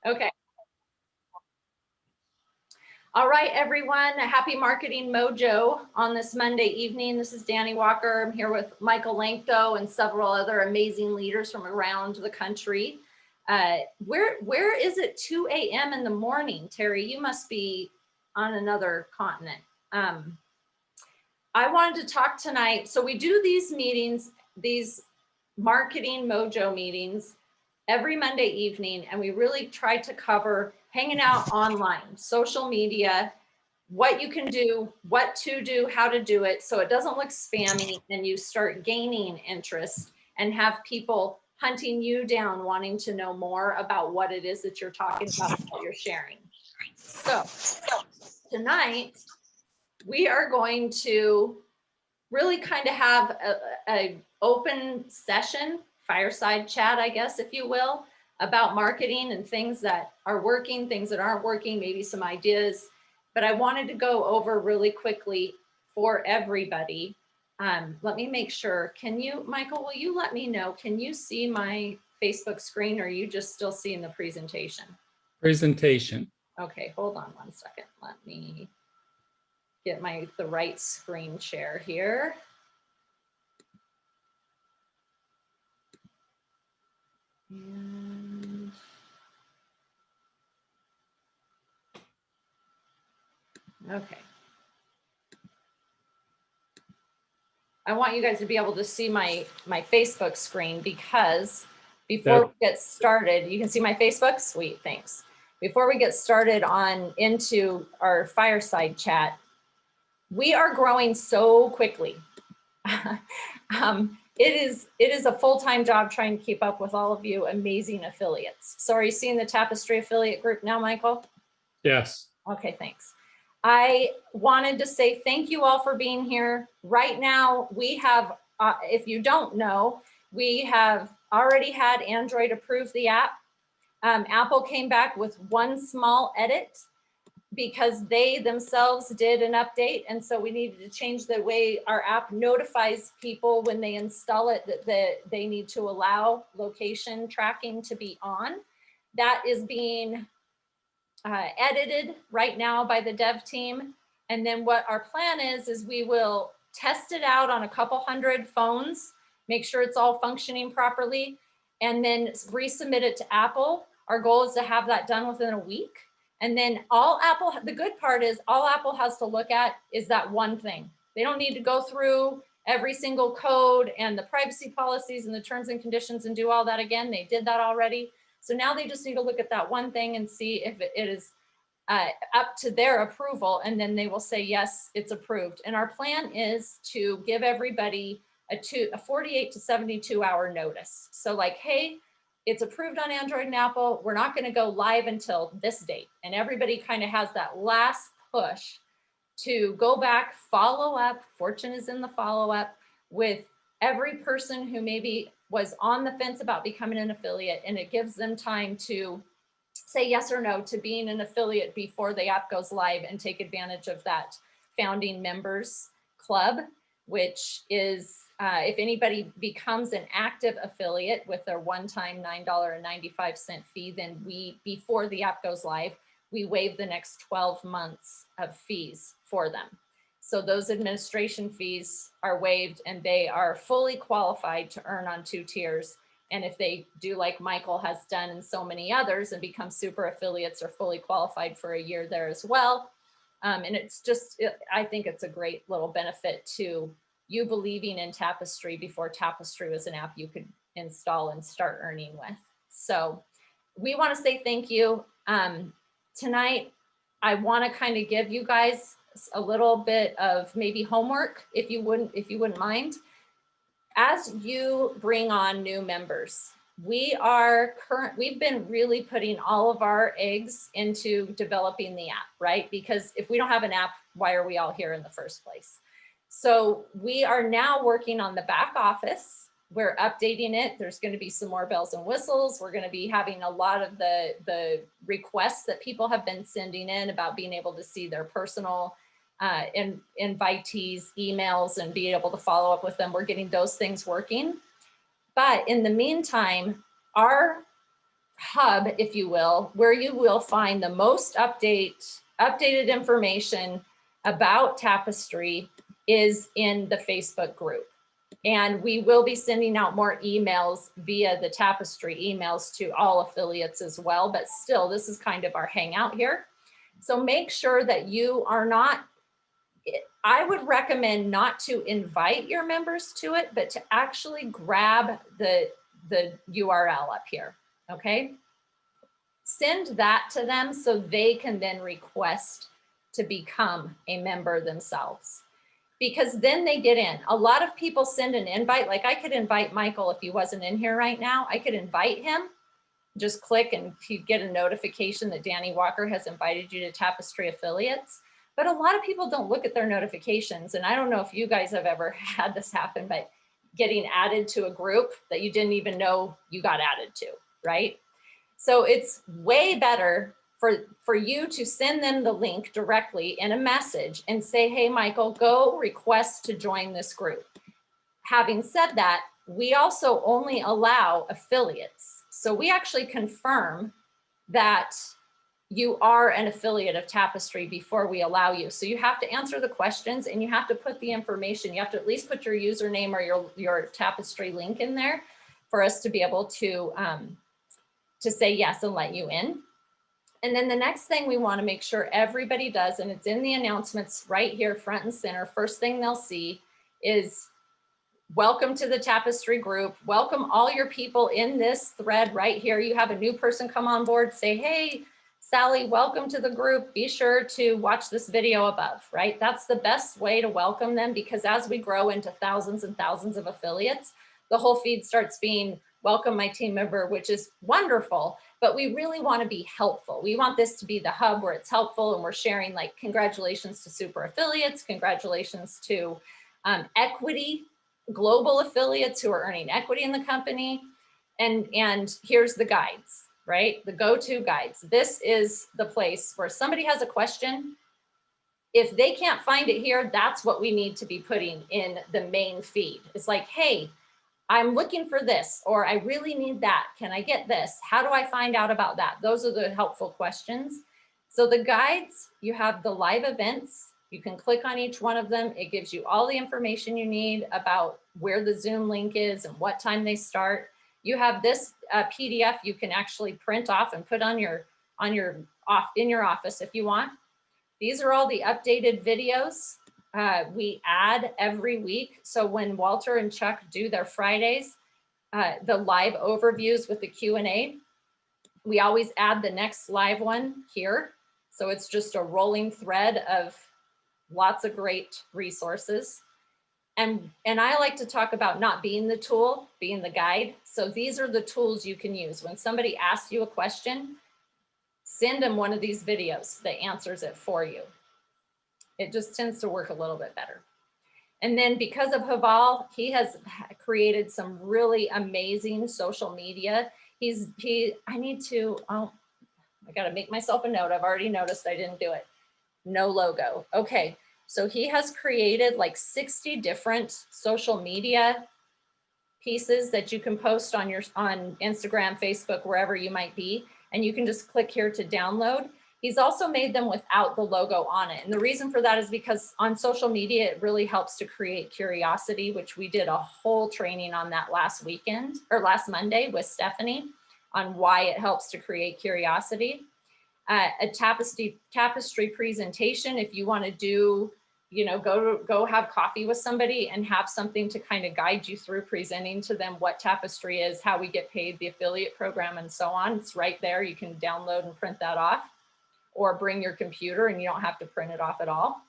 Okay. All right, everyone. Happy Marketing Mojo on this Monday evening. This is Danny Walker. I'm here with Michael Lankto and several other amazing leaders from around the country. Where is it 2 a.m. in the morning? Terry, you must be on another continent. I wanted to talk tonight. So we do these meetings, these Marketing Mojo meetings every Monday evening, and we really try to cover hanging out online, social media, what you can do, what to do, how to do it, so it doesn't look spammy and you start gaining interest and have people hunting you down, wanting to know more about what it is that you're talking about, what you're sharing. So tonight, we are going to really kind of have a open session, fireside chat, I guess, if you will, about marketing and things that are working, things that aren't working, maybe some ideas. But I wanted to go over really quickly for everybody. Let me make sure. Can you, Michael, will you let me know? Can you see my Facebook screen, or are you just still seeing the presentation? Presentation. Okay, hold on one second. Let me get the right screen share here. And okay. I want you guys to be able to see my Facebook screen, because before we get started, you can see my Facebook? Sweet, thanks. Before we get started on into our fireside chat, we are growing so quickly. It is a full-time job trying to keep up with all of you amazing affiliates. So are you seeing the Tapestry affiliate group now, Michael? Yes. Okay, thanks. I wanted to say thank you all for being here. Right now, we have, if you don't know, we have already had Android approve the app. Apple came back with one small edit because they themselves did an update. And so we needed to change the way our app notifies people when they install it that they need to allow location tracking to be on. That is being edited right now by the dev team. And then what our plan is we will test it out on a couple hundred phones, make sure it's all functioning properly, and then resubmit it to Apple. Our goal is to have that done within a week. And then the good part is all Apple has to look at is that one thing. They don't need to go through every single code and the privacy policies and the terms and conditions and do all that again. They did that already. So now they just need to look at that one thing and see if it is up to their approval, and then they will say, yes, it's approved. And our plan is to give everybody a 48 to 72 hour notice. So like, hey, it's approved on Android and Apple. We're not going to go live until this date. And everybody kind of has that last push to go back, follow up. Fortune is in the follow up with every person who maybe was on the fence about becoming an affiliate, and it gives them time to say yes or no to being an affiliate before the app goes live and take advantage of that founding members club, which is if anybody becomes an active affiliate with their one-time $9.95 fee, then before the app goes live, we waive the next 12 months of fees for them. So those administration fees are waived, and they are fully qualified to earn on 2 tiers. And if they do like Michael has done and so many others and become super affiliates, are fully qualified for a year there as well. And it's just, I think it's a great little benefit to you believing in Tapestry before Tapestry was an app you could install and start earning with. So we want to say thank you. Tonight, I want to kind of give you guys a little bit of maybe homework, if you wouldn't mind. As you bring on new members, we've been really putting all of our eggs into developing the app, right? Because if we don't have an app, why are we all here in the first place? So we are now working on the back office. We're updating it. There's going to be some more bells and whistles. We're going to be having a lot of the requests that people have been sending in about being able to see their personal invitees' emails and be able to follow up with them. We're getting those things working. But in the meantime, our hub, if you will, where you will find the most updated information about Tapestry is in the Facebook group. And we will be sending out more emails via the Tapestry emails to all affiliates as well, but still, this is kind of our hangout here. So make sure that you are not, I would recommend not to invite your members to it, but to actually grab the URL up here, okay? Send that to them so they can then request to become a member themselves, because then they get in. A lot of people send an invite, like I could invite Michael if he wasn't in here right now. I could invite him, just click and he'd get a notification that Danny Walker has invited you to Tapestry Affiliates. But a lot of people don't look at their notifications. And I don't know if you guys have ever had this happen, but getting added to a group that you didn't even know you got added to, right? So it's way better for you to send them the link directly in a message and say, hey, Michael, go request to join this group. Having said that, we also only allow affiliates. So we actually confirm that you are an affiliate of Tapestry before we allow you. So you have to answer the questions and you have to put the information. You have to at least put your username or your Tapestry link in there for us to be able to say yes and let you in. And then the next thing we want to make sure everybody does, and it's in the announcements right here, front and center, first thing they'll see is welcome to the Tapestry group. Welcome all your people in this thread right here. You have a new person come on board, say, hey, Sally, welcome to the group. Be sure to watch this video above, right? That's the best way to welcome them, because as we grow into thousands and thousands of affiliates, the whole feed starts being welcome my team member, which is wonderful, but we really want to be helpful. We want this to be the hub where it's helpful and we're sharing like congratulations to super affiliates, congratulations to equity, global affiliates who are earning equity in the company. And here's the guides, right? The go-to guides. This is the place where somebody has a question. If they can't find it here, that's what we need to be putting in the main feed. It's like, hey, I'm looking for this, or I really need that. Can I get this? How do I find out about that? Those are the helpful questions. So the guides, you have the live events. You can click on each one of them. It gives you all the information you need about where the Zoom link is and what time they start. You have this PDF you can actually print off and put in your office if you want. These are all the updated videos. We add every week. So when Walter and Chuck do their Fridays, the live overviews with the Q&A, we always add the next live one here. So it's just a rolling thread of lots of great resources. And I like to talk about not being the tool, being the guide. So these are the tools you can use. When somebody asks you a question, send them one of these videos that answers it for you. It just tends to work a little bit better. And then because of Haval, he has created some really amazing social media. I got to make myself a note. I've already noticed I didn't do it. No logo. Okay. So he has created like 60 different social media pieces that you can post on Instagram, Facebook, wherever you might be. And you can just click here to download. He's also made them without the logo on it. And the reason for that is because on social media, it really helps to create curiosity, which we did a whole training on that last Monday with Stephanie on why it helps to create curiosity. A tapestry presentation, if you want to do, go have coffee with somebody and have something to kind of guide you through presenting to them what Tapestry is, how we get paid, the affiliate program, and so on. It's right there. You can download and print that off, or bring your computer and you don't have to print it off at all.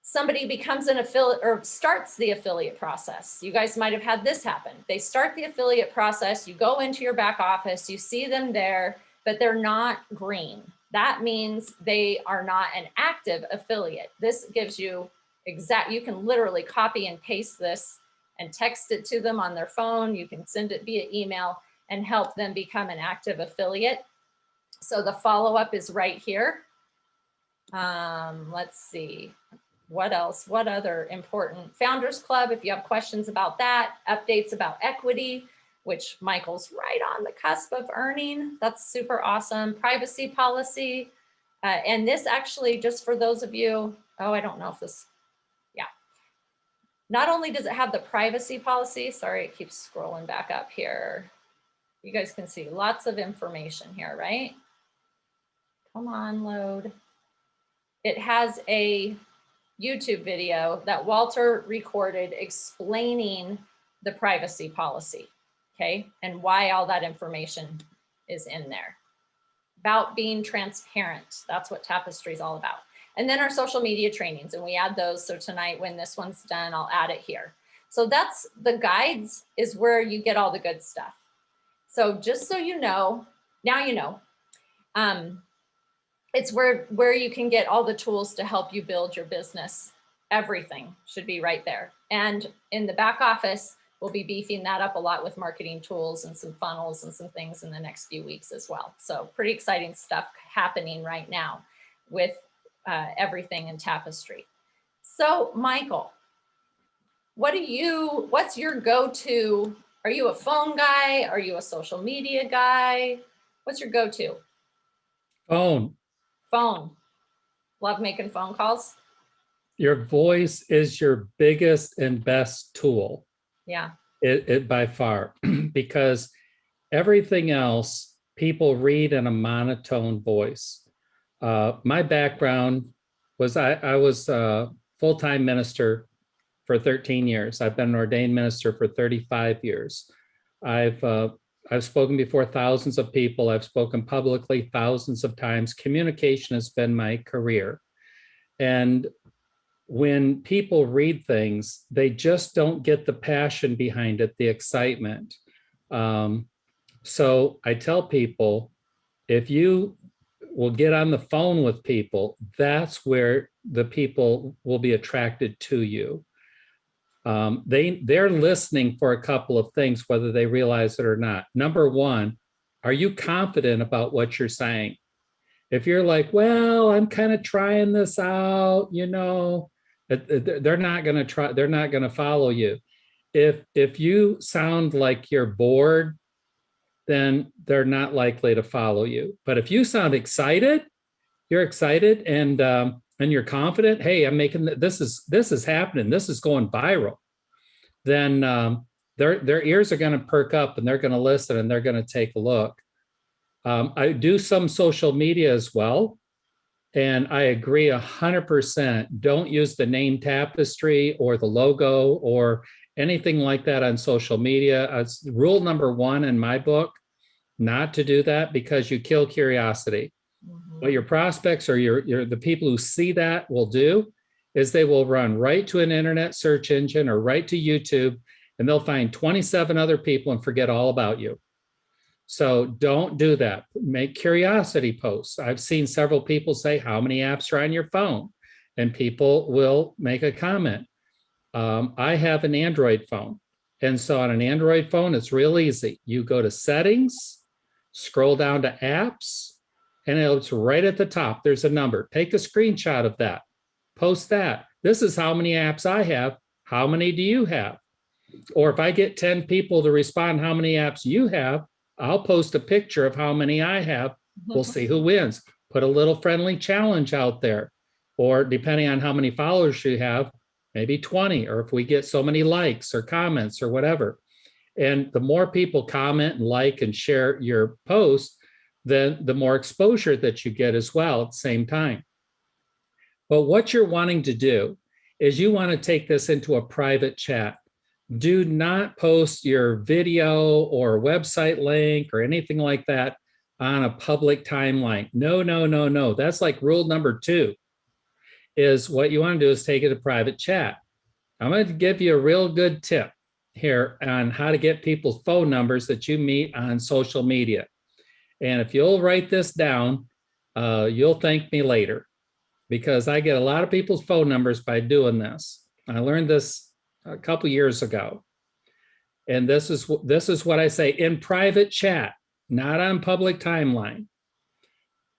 Somebody becomes an affiliate or starts the affiliate process. You guys might have had this happen. They start the affiliate process, you go into your back office, you see them there, but they're not green. That means they are not an active affiliate. This gives you you can literally copy and paste this and text it to them on their phone. You can send it via email and help them become an active affiliate. So the follow-up is right here. Let's see, what else? What other important? Founders Club, if you have questions about that, updates about equity, which Michael's right on the cusp of earning. That's super awesome. Privacy policy. And this actually, just for those of you, oh, I don't know if this, yeah. Not only does it have the privacy policy, sorry, it keeps scrolling back up here. You guys can see lots of information here, right? Come on, load. It has a YouTube video that Walter recorded explaining the privacy policy, okay? And why all that information is in there. About being transparent. That's what Tapestry is all about. And then our social media trainings, and we add those. So tonight when this one's done, I'll add it here. So that's the guides is where you get all the good stuff. So just so you know, now you know, it's where you can get all the tools to help you build your business. Everything should be right there. And in the back office, we'll be beefing that up a lot with marketing tools and some funnels and some things in the next few weeks as well. So pretty exciting stuff happening right now with everything in Tapestry. So Michael, what's your go-to? Are you a phone guy? Are you a social media guy? What's your go-to? Phone. Phone. Love making phone calls. Your voice is your biggest and best tool. Yeah. It by far, because everything else people read in a monotone voice. My background was I was a full-time minister for 13 years. I've been an ordained minister for 35 years. I've spoken before thousands of people. I've spoken publicly thousands of times. Communication has been my career. And when people read things, they just don't get the passion behind it, the excitement. So I tell people, if you will get on the phone with people, that's where the people will be attracted to you. They're listening for a couple of things, whether they realize it or not. Number one, are you confident about what you're saying? If you're like, well, I'm kind of trying this out, you know, they're not going to try, they're not going to follow you. If you sound like you're bored, then they're not likely to follow you. But if you sound excited, you're excited and you're confident, hey, I'm making this is happening, this is going viral, then their ears are going to perk up and they're going to listen and they're going to take a look. I do some social media as well. And I agree 100%. Don't use the name Tapestry or the logo or anything like that on social media. It's rule number one in my book, not to do that because you kill curiosity. Mm-hmm. What your prospects or the people who see that will do is they will run right to an internet search engine or right to YouTube, and they'll find 27 other people and forget all about you. So don't do that. Make curiosity posts. I've seen several people say, how many apps are on your phone? And people will make a comment. I have an Android phone. And so on an Android phone, it's real easy. You go to settings, scroll down to apps, and it's right at the top. There's a number. Take a screenshot of that. Post that. This is how many apps I have. How many do you have? Or if I get 10 people to respond, how many apps you have, I'll post a picture of how many I have. We'll see who wins. Put a little friendly challenge out there. Or depending on how many followers you have, maybe 20, or if we get so many likes or comments or whatever. And the more people comment and like and share your post, then the more exposure that you get as well at the same time. But what you're wanting to do is you want to take this into a private chat. Do not post your video or website link or anything like that on a public timeline. No, no, no, no. That's like rule number 2, is what you want to do is take it to private chat. I'm going to give you a real good tip here on how to get people's phone numbers that you meet on social media. And if you'll write this down, you'll thank me later, because I get a lot of people's phone numbers by doing this. I learned this a couple years ago. And this is what I say in private chat, not on public timeline.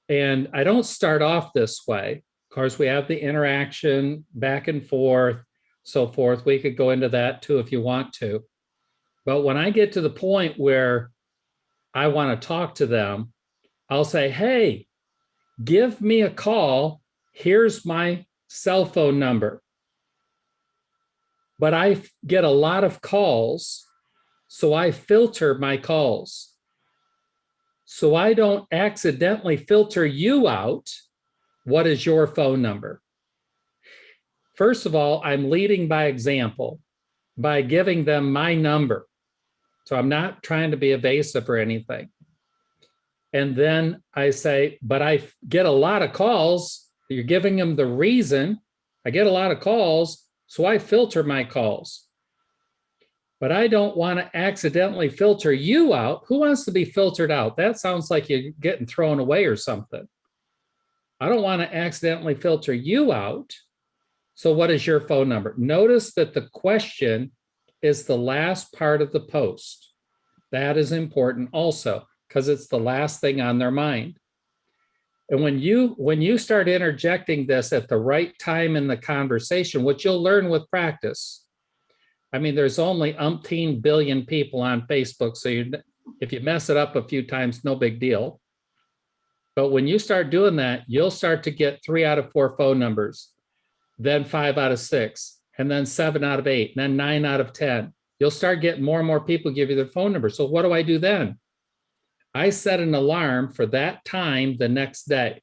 And I don't start off this way. Of course, we have the interaction back and forth, so forth. We could go into that too if you want to. But when I get to the point where I want to talk to them, I'll say, hey, give me a call. Here's my cell phone number. But I get a lot of calls, so I filter my calls. So I don't accidentally filter you out. What is your phone number? First of all, I'm leading by example by giving them my number. So I'm not trying to be evasive or anything. And then I say, but I get a lot of calls. You're giving them the reason. I get a lot of calls, so I filter my calls. But I don't want to accidentally filter you out. Who wants to be filtered out? That sounds like you're getting thrown away or something. I don't want to accidentally filter you out. So what is your phone number? Notice that the question is the last part of the post. That is important also, because it's the last thing on their mind. And when you start interjecting this at the right time in the conversation, which you'll learn with practice. I mean, there's only umpteen billion people on Facebook, so if you mess it up a few times, no big deal. But when you start doing that, you'll start to get 3 out of 4 phone numbers, then 5 out of 6, and then 7 out of 8, and then 9 out of 10. You'll start getting more and more people give you their phone number. So what do I do then? I set an alarm for that time the next day,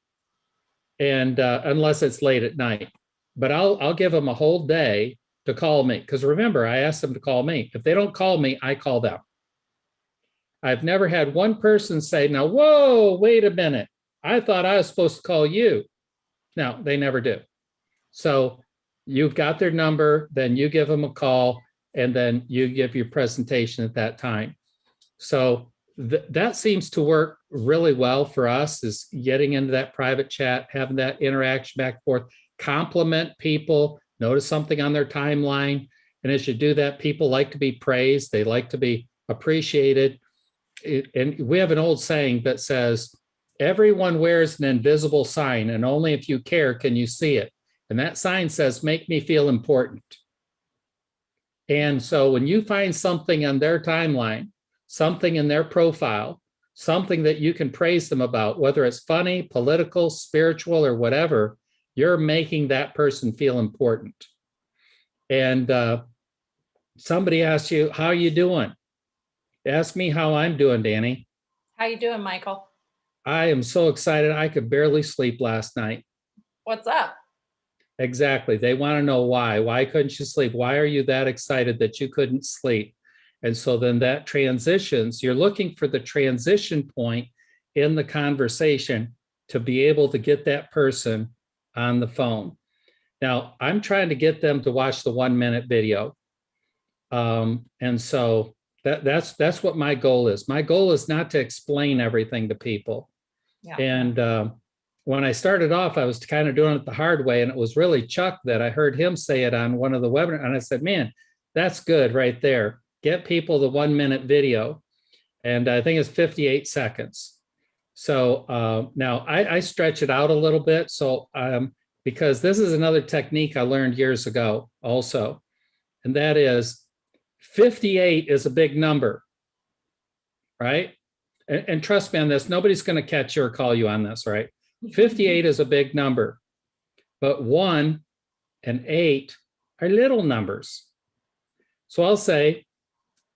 and unless it's late at night. But I'll give them a whole day to call me, because remember, I asked them to call me. If they don't call me, I call them. I've never had one person say, now, whoa, wait a minute. I thought I was supposed to call you. No, they never do. So you've got their number, then you give them a call, and then you give your presentation at that time. So that seems to work really well for us, is getting into that private chat, having that interaction back and forth, compliment people, notice something on their timeline. And as you do that, people like to be praised. They like to be appreciated. And we have an old saying that says, everyone wears an invisible sign, and only if you care can you see it. And that sign says, make me feel important. And so when you find something on their timeline, something in their profile, something that you can praise them about, whether it's funny, political, spiritual, or whatever, you're making that person feel important. And somebody asks you, how are you doing? Ask me how I'm doing, Danny. How you doing, Michael? I am so excited. I could barely sleep last night. What's up? Exactly. They want to know why. Why couldn't you sleep? Why are you that excited that you couldn't sleep? And so then that transitions, you're looking for the transition point in the conversation to be able to get that person on the phone. Now, I'm trying to get them to watch the 1-minute video. And so that's what my goal is. My goal is not to explain everything to people. Yeah. And when I started off, I was kind of doing it the hard way. And it was really Chuck that I heard him say it on one of the webinars. And I said, man, that's good right there. Get people the 1-minute video. And I think it's 58 seconds. So now I stretch it out a little bit. So because this is another technique I learned years ago also. And that is 58 is a big number, right? And trust me on this, nobody's going to catch you or call you on this, right? 58 is a big number, but 1 and 8 are little numbers. So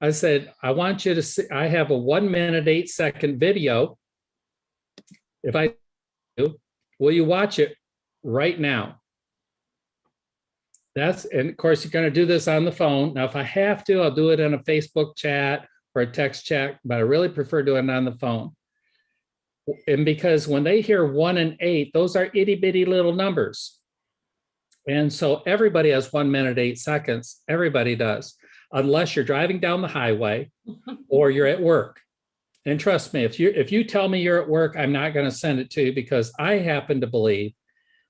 I said, I want you to see, I have a 1-minute, 8-second video. If I do, will you watch it right now? And of course, you're going to do this on the phone. Now, if I have to, I'll do it in a Facebook chat or a text chat, but I really prefer doing it on the phone. And because when they hear 1 and 8, those are itty bitty little numbers. And so everybody has 1 minute, 8 seconds. Everybody does, unless you're driving down the highway or you're at work. And trust me, if you tell me you're at work, I'm not going to send it to you, because I happen to believe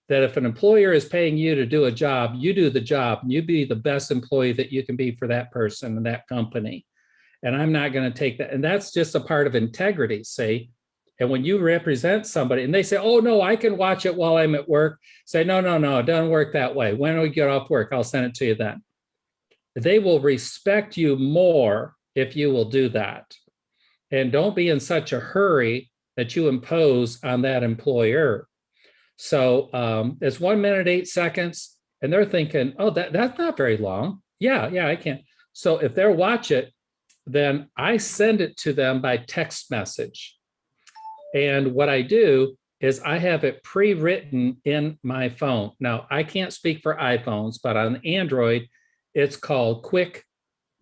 that if an employer is paying you to do a job, you do the job and you be the best employee that you can be for that person and that company. And I'm not going to take that. And that's just a part of integrity, see? And when you represent somebody and they say, oh, no, I can watch it while I'm at work, say, no, it doesn't work that way. When we get off work, I'll send it to you then. They will respect you more if you will do that. And don't be in such a hurry that you impose on that employer. So it's 1 minute, 8 seconds, and they're thinking, oh, that's not very long. Yeah, I can. So if they're watch it, then I send it to them by text message. And what I do is I have it pre-written in my phone. Now, I can't speak for iPhones, but on Android, it's called quick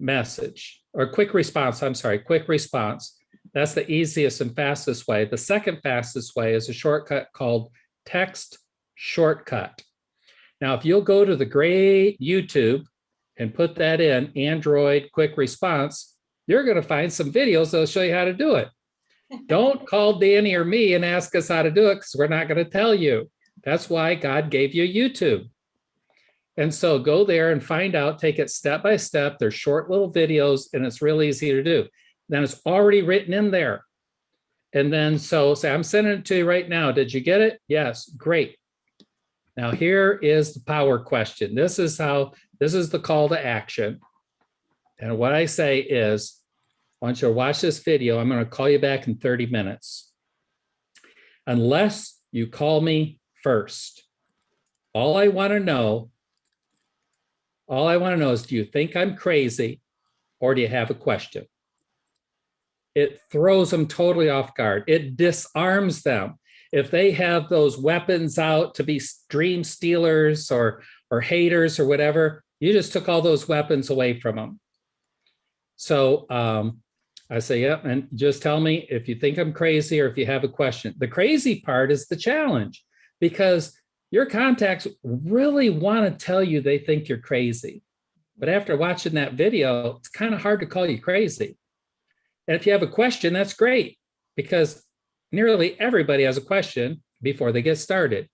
message or quick response. I'm sorry, quick response. That's the easiest and fastest way. The second fastest way is a shortcut called text shortcut. Now, if you'll go to the great YouTube and put that in Android quick response, you're going to find some videos that'll show you how to do it. Don't call Danny or me and ask us how to do it because we're not going to tell you. That's why God gave you YouTube. And so go there and find out, take it step by step. They're short little videos and it's real easy to do. Then it's already written in there. And then so say, I'm sending it to you right now. Did you get it? Yes, great. Now here is the power question. This is the call to action. And what I say is, I want you to watch this video. I'm going to call you back in 30 minutes. Unless you call me first. All I want to know is, do you think I'm crazy or do you have a question? It throws them totally off guard. It disarms them. If they have those weapons out to be dream stealers or haters or whatever, you just took all those weapons away from them. So I say, yep, and just tell me if you think I'm crazy or if you have a question. The crazy part is the challenge, because your contacts really want to tell you they think you're crazy. But after watching that video, it's kind of hard to call you crazy. And if you have a question, that's great, because nearly everybody has a question before they get started.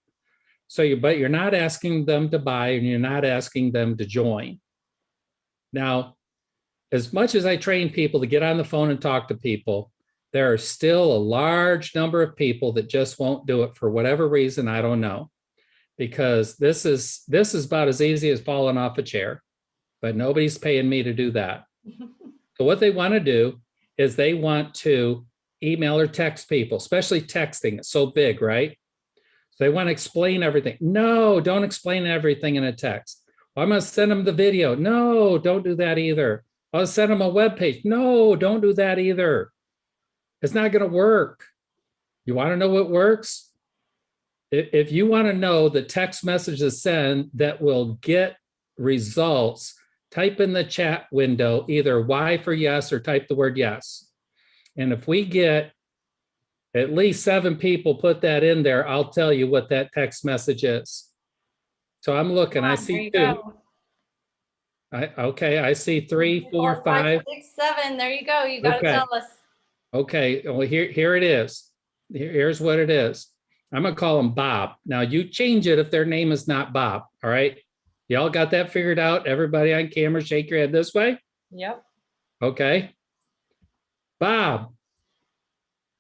So but you're not asking them to buy and you're not asking them to join. Now, as much as I train people to get on the phone and talk to people, there are still a large number of people that just won't do it for whatever reason. I don't know, because this is about as easy as falling off a chair, but nobody's paying me to do that. So what they want to do is they want to email or text people, especially texting. It's so big, right? So they want to explain everything. No, don't explain everything in a text. Well, I'm going to send them the video. No, don't do that either. I'll send them a web page. No, don't do that either. It's not going to work. You want to know what works? If you want to know the text message to send that will get results, type in the chat window either Y for yes or type the word yes. And if we get at least 7 people put that in there, I'll tell you what that text message is. So I'm looking, I see 2. I see 3, 4, 5, 6, 7. There you go. You got to tell us. Okay, well, here it is. Here's what it is. I'm going to call him Bob. Now, you change it if their name is not Bob, all right? Y'all got that figured out? Everybody on camera, shake your head this way. Yep. Okay. Bob,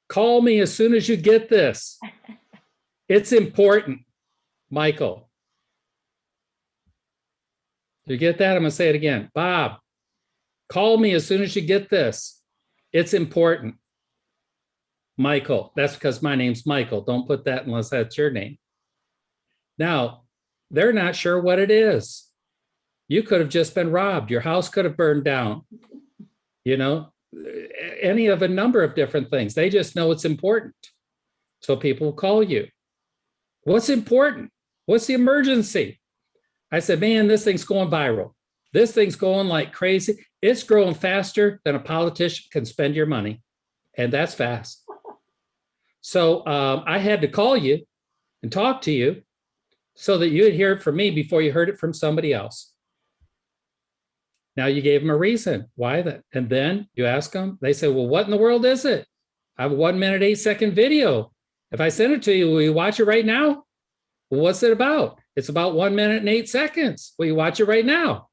call me as soon as you get this. It's important. Michael. Do you get that? I'm going to say it again. Bob, call me as soon as you get this. It's important. Michael. That's because my name's Michael. Don't put that unless that's your name. Now, they're not sure what it is. You could have just been robbed. Your house could have burned down. You know, any of a number of different things. They just know it's important. So people will call you. What's important? What's the emergency? I said, man, this thing's going viral. This thing's going like crazy. It's growing faster than a politician can spend your money. And that's fast. So I had to call you and talk to you so that you would hear it from me before you heard it from somebody else. Now you gave them a reason why that. And then you ask them, they say, well, what in the world is it? I have a 1 minute, 8 second video. If I send it to you, will you watch it right now? Well, what's it about? It's about 1 minute and 8 seconds. Will you watch it right now?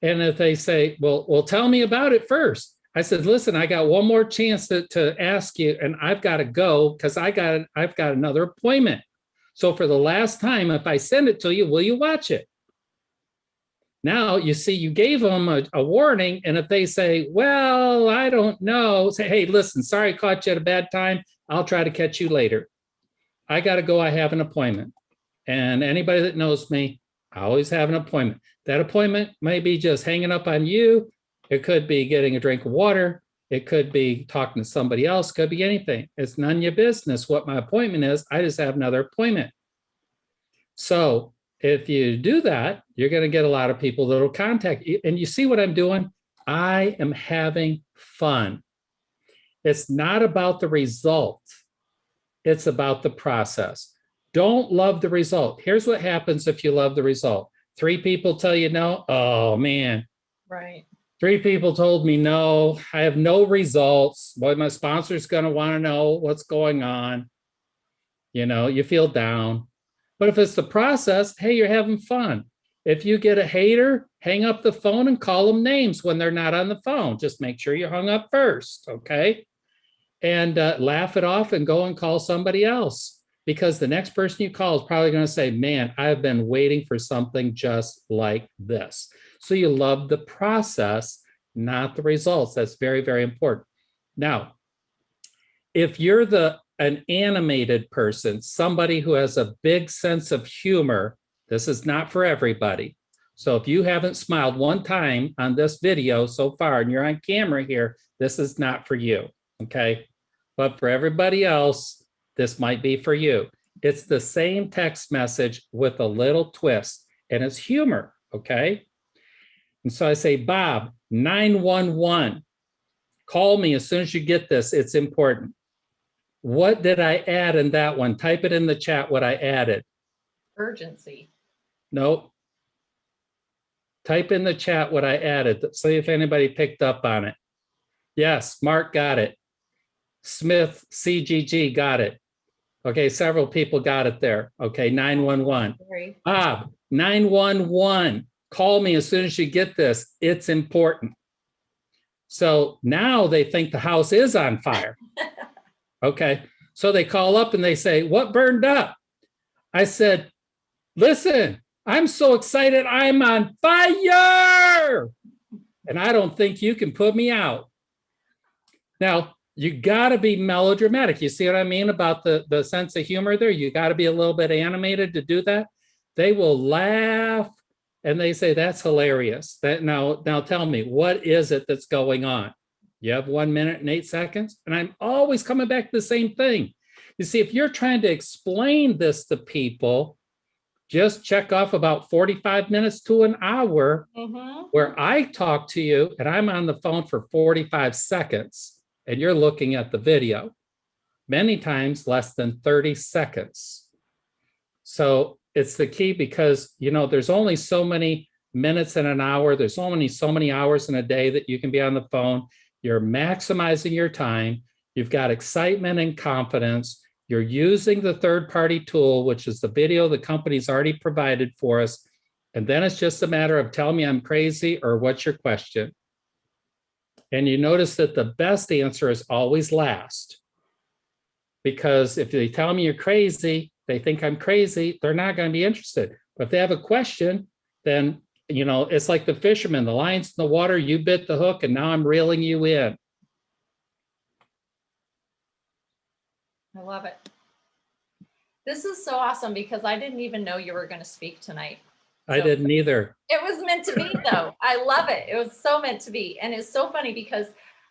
And if they say, well, tell me about it first. I said, listen, I got one more chance to ask you, and I've got to go because I've got another appointment. So for the last time, if I send it to you, will you watch it? Now, you see, you gave them a warning. And if they say, well, I don't know, say, hey, listen, sorry, I caught you at a bad time. I'll try to catch you later. I got to go. I have an appointment. And anybody that knows me, I always have an appointment. That appointment may be just hanging up on you. It could be getting a drink of water. It could be talking to somebody else. It could be anything. It's none of your business what my appointment is. I just have another appointment. So if you do that, you're going to get a lot of people that will contact you. And you see what I'm doing? I am having fun. It's not about the result. It's about the process. Don't love the result. Here's what happens if you love the result. 3 people tell you no. Oh, man. Right. 3 people told me no. I have no results. Boy, my sponsor's going to want to know what's going on. You know, you feel down. But if it's the process, hey, you're having fun. If you get a hater, hang up the phone and call them names when they're not on the phone. Just make sure you hung up first, okay? And laugh it off and go and call somebody else, because the next person you call is probably going to say, man, I've been waiting for something just like this. So you love the process, not the results. That's very, very important. Now, if you're an animated person, somebody who has a big sense of humor, this is not for everybody. So if you haven't smiled one time on this video so far and you're on camera here, this is not for you, okay? But for everybody else, this might be for you. It's the same text message with a little twist, and it's humor, okay? And so I say, Bob, 911, call me as soon as you get this, it's important. What did I add in that one? Type it in the chat what I added. Urgency. Nope. Type in the chat what I added. See if anybody picked up on it. Yes, Mark got it. Smith, CGG got it. Okay, several people got it there. Okay, 911. Bob, 911. Call me as soon as you get this. It's important. So now they think the house is on fire. Okay, so they call up and they say, what burned up? I said, listen, I'm so excited. I'm on fire. And I don't think you can put me out. Now, you got to be melodramatic. You see what I mean about the sense of humor there? You got to be a little bit animated to do that. They will laugh and they say, that's hilarious. Now tell me, what is it that's going on? You have 1 minute and 8 seconds. And I'm always coming back to the same thing. You see, if you're trying to explain this to people, just check off about 45 minutes to an hour where I talk to you and I'm on the phone for 45 seconds and you're looking at the video. Many times less than 30 seconds. So it's the key because, you know, there's only so many minutes in an hour. There's only so many hours in a day that you can be on the phone. You're maximizing your time. You've got excitement and confidence. You're using the third-party tool, which is the video the company's already provided for us. And then it's just a matter of tell me I'm crazy or what's your question? And you notice that the best answer is always last. Because if they tell me you're crazy, they think I'm crazy, they're not going to be interested. But if they have a question, then, you know, it's like the fisherman, the line's in the water, you bit the hook, and now I'm reeling you in. I love it. This is so awesome because I didn't even know you were going to speak tonight. I didn't either. It was meant to be, though. I love it. It was so meant to be. And it's so funny because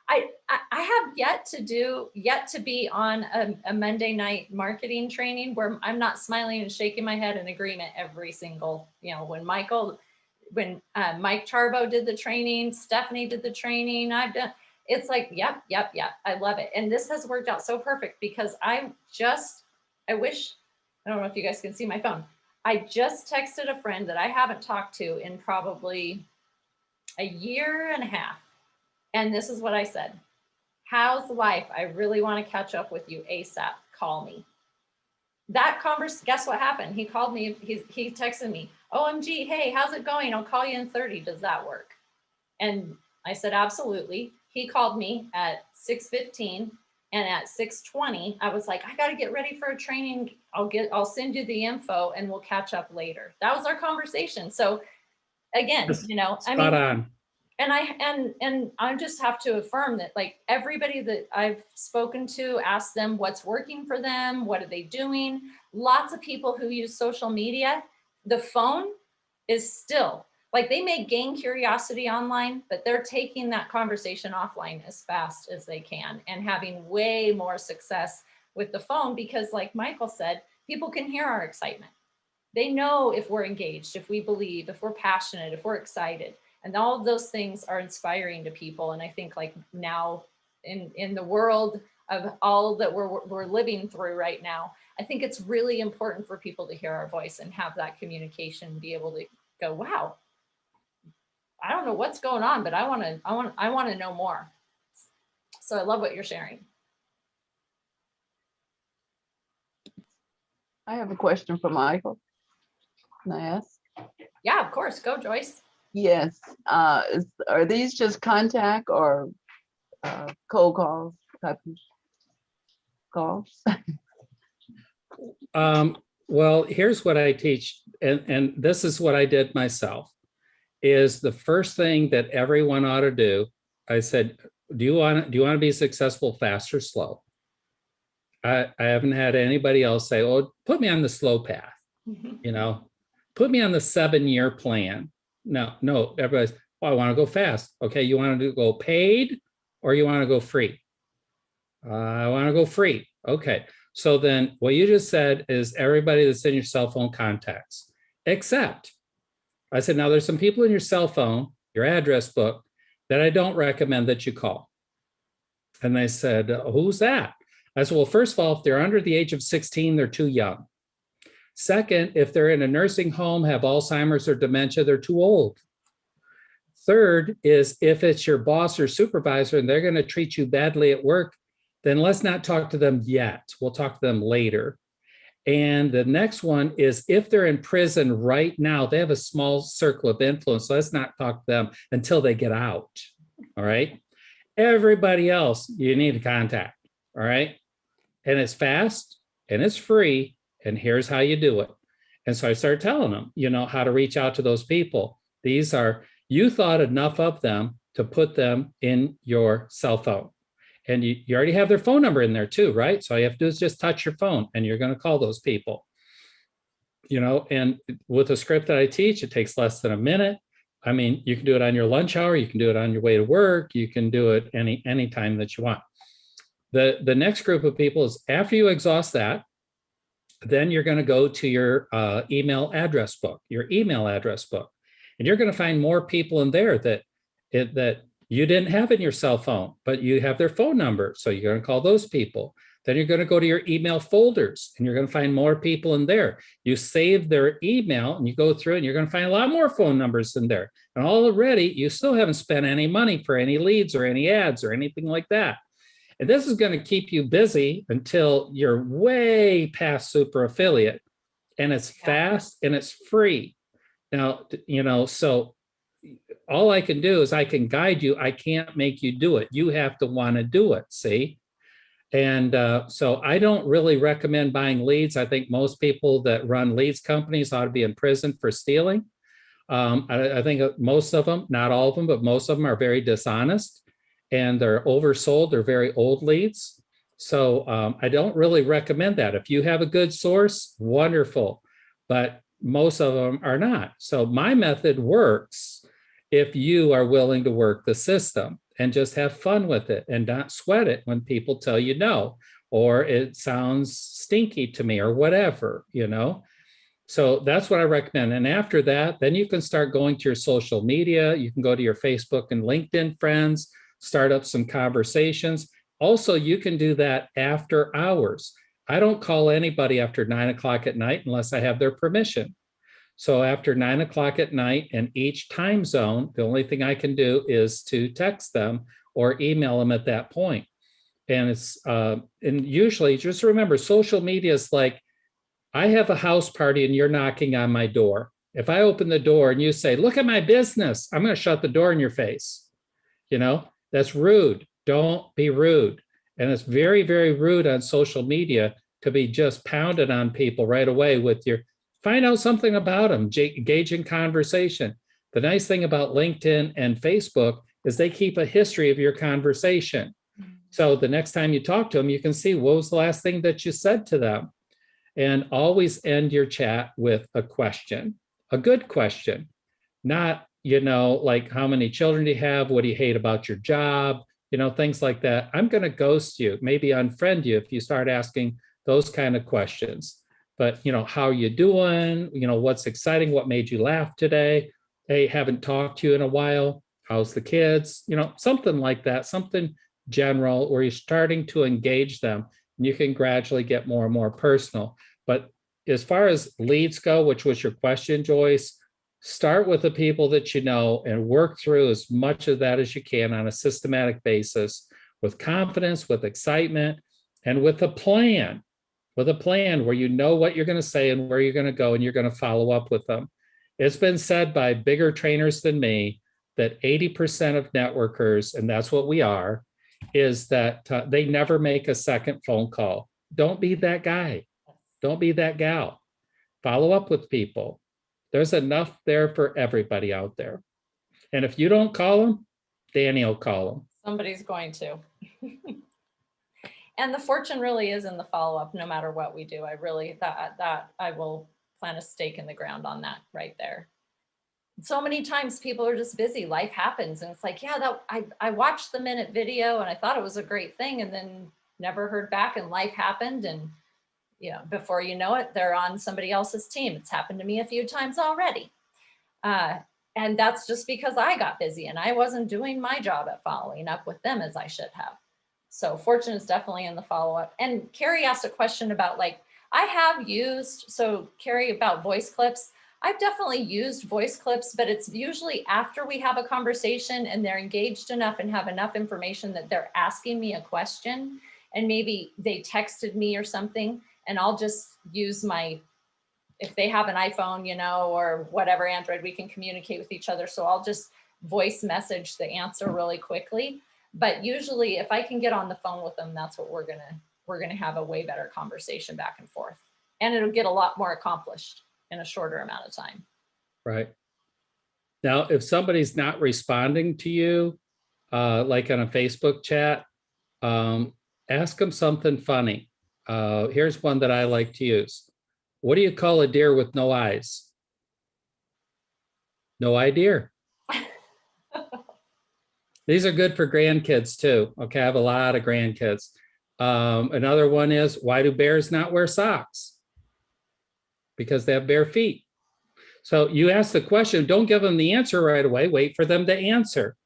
I have yet to be on a Monday night marketing training where I'm not smiling and shaking my head in agreement every single, you know, when Mike Charbo did the training, Stephanie did the training, I've done, it's like, yep. I love it. And this has worked out so perfect because I wish, I don't know if you guys can see my phone. I just texted a friend that I haven't talked to in probably a year and a half. And this is what I said. How's life? I really want to catch up with you ASAP. Call me. That conversation, guess what happened? He called me, he texted me, OMG, hey, how's it going? I'll call you in 30. Does that work? And I said, absolutely. He called me at 6:15 and at 6:20, I was like, I got to get ready for a training. I'll send you the info and we'll catch up later. That was our conversation. So again, Yes, you know, I spot mean, on. and I just have to affirm that, like, everybody that I've spoken to, asked them what's working for them, what are they doing. Lots of people who use social media, the phone is still, like, they may gain curiosity online, but they're taking that conversation offline as fast as they can and having way more success with the phone because, like Michael said, people can hear our excitement. They know if we're engaged, if we believe, if we're passionate, if we're excited. And all of those things are inspiring to people. And I think, like, now in the world of all that we're living through right now, I think it's really important for people to hear our voice and have that communication, be able to go, wow, I don't know what's going on, but I want to know more. So I love what you're sharing. I have a question for Michael. Can I ask? Yeah, of course. Go, Joyce. Yes. Are these just contact or cold calls type of calls? Well, here's what I teach, and this is what I did myself, is the first thing that everyone ought to do. I said, do you want to be successful fast or slow? I haven't had anybody else say, oh, put me on the slow path, you know, put me on the 7-year plan. No, everybody's, oh, I want to go fast. Okay, you want to go paid or you want to go free? I want to go free. Okay, so then what you just said is everybody that's in your cell phone contacts, except I said, now there's some people in your cell phone, your address book, that I don't recommend that you call. And they said, who's that? I said, well, first of all, if they're under the age of 16, they're too young. Second, if they're in a nursing home, have Alzheimer's or dementia, they're too old. Third is if it's your boss or supervisor and they're going to treat you badly at work, then let's not talk to them yet. We'll talk to them later. And the next one is if they're in prison right now, they have a small circle of influence. So let's not talk to them until they get out. All right. Everybody else you need to contact. All right. And it's fast and it's free. And here's how you do it. And so I started telling them, you know, how to reach out to those people. These are, you thought enough of them to put them in your cell phone. And you already have their phone number in there too, right? So all you have to do is just touch your phone and you're going to call those people. You know, and with a script that I teach, it takes less than a minute. I mean, you can do it on your lunch hour, you can do it on your way to work, you can do it any time that you want. The next group of people is after you exhaust that, then you're going to go to your email address book, and you're going to find more people in there that you didn't have in your cell phone, but you have their phone number. So you're going to call those people. Then you're going to go to your email folders and you're going to find more people in there. You save their email and you go through and you're going to find a lot more phone numbers in there. And already you still haven't spent any money for any leads or any ads or anything like that. And this is going to keep you busy until you're way past super affiliate, and it's fast and it's free. Now, you know, so all I can do is I can guide you. I can't make you do it. You have to want to do it. See? And so I don't really recommend buying leads. I think most people that run leads companies ought to be in prison for stealing. I think most of them, not all of them, but most of them are very dishonest. And they're oversold, they're very old leads. So I don't really recommend that. If you have a good source, wonderful, but most of them are not. So my method works if you are willing to work the system and just have fun with it and not sweat it when people tell you no, or it sounds stinky to me or whatever, you know? So that's what I recommend. And after that, then you can start going to your social media. You can go to your Facebook and LinkedIn friends, start up some conversations. Also, you can do that after hours. I don't call anybody after 9 o'clock at night unless I have their permission. So after 9 o'clock at night in each time zone, the only thing I can do is to text them or email them at that point. And it's and usually just remember, social media is like, I have a house party and you're knocking on my door. If I open the door and you say, look at my business, I'm going to shut the door in your face. You know, that's rude. Don't be rude. And it's very, very rude on social media to be just pounded on people right away with your, find out something about them, engage in conversation. The nice thing about LinkedIn and Facebook is they keep a history of your conversation. So the next time you talk to them, you can see what was the last thing that you said to them. And always end your chat with a question, a good question, not, like how many children do you have? What do you hate about your job? Things like that. I'm going to ghost you, maybe unfriend you if you start asking those kind of questions. But, how are you doing? What's exciting? What made you laugh today? Hey, haven't talked to you in a while. How's the kids? Something like that, something general where you're starting to engage them, and you can gradually get more and more personal. But as far as leads go, which was your question, Joyce, start with the people that you know and work through as much of that as you can on a systematic basis with confidence, with excitement, and with a plan where you know what you're going to say and where you're going to go, and you're going to follow up with them. It's been said by bigger trainers than me that 80% of networkers, and that's what we are, is that they never make a second phone call. Don't be that guy. Don't be that gal. Follow up with people. There's enough there for everybody out there. And if you don't call them, Danny will call them. Somebody's going to. And the fortune really is in the follow-up, no matter what we do. I really, that I will plant a stake in the ground on that right there. So many times people are just busy, life happens, and it's like, yeah, I watched the minute video and I thought it was a great thing, and then never heard back, and life happened, and before you know it, they're on somebody else's team. It's happened to me a few times already. And that's just because I got busy and I wasn't doing my job at following up with them as I should have. So fortune is definitely in the follow-up. And Carrie asked a question about, like, I have used, so Carrie, about voice clips. I've definitely used voice clips, but it's usually after we have a conversation and they're engaged enough and have enough information that they're asking me a question, and maybe they texted me or something, and I'll just use if they have an iPhone, or whatever, Android, we can communicate with each other. So I'll just voice message the answer really quickly. But usually if I can get on the phone with them, that's what we're gonna have a way better conversation back and forth. And it'll get a lot more accomplished in a shorter amount of time. Right. Now, if somebody's not responding to you, like on a Facebook chat, ask them something funny. Here's one that I like to use. What do you call a deer with no eyes? No idea. These are good for grandkids too. Okay, I have a lot of grandkids. Another one is, why do bears not wear socks? Because they have bare feet. So you ask the question, don't give them the answer right away, wait for them to answer.